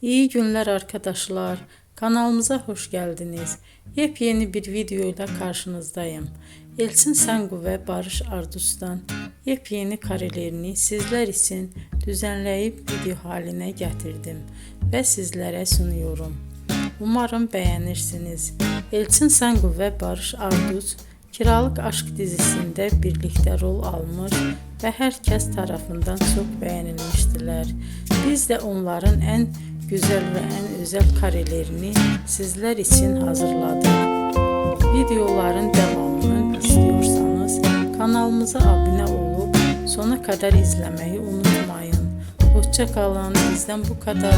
İyi günler arkadaşlar. Kanalımıza hoş geldiniz. Yepyeni bir video ile karşınızdayım. Elçin Sangu ve Barış Ardus'tan yepyeni karelerini sizler için düzenleyip video haline getirdim ve sizlere sunuyorum. Umarım beğenirsiniz. Elçin Sangu ve Barış Ardus Kiralık Aşk dizisinde birlikte rol almış ve herkes tarafından çok beğenilmiştiler. Biz de onların en güzel ve en özel karelerini sizler için hazırladık. Videoların devamını istiyorsanız kanalımıza abone olup sona kadar izlemeyi unutmayın. Hoşça kalın. Bizden bu kadar.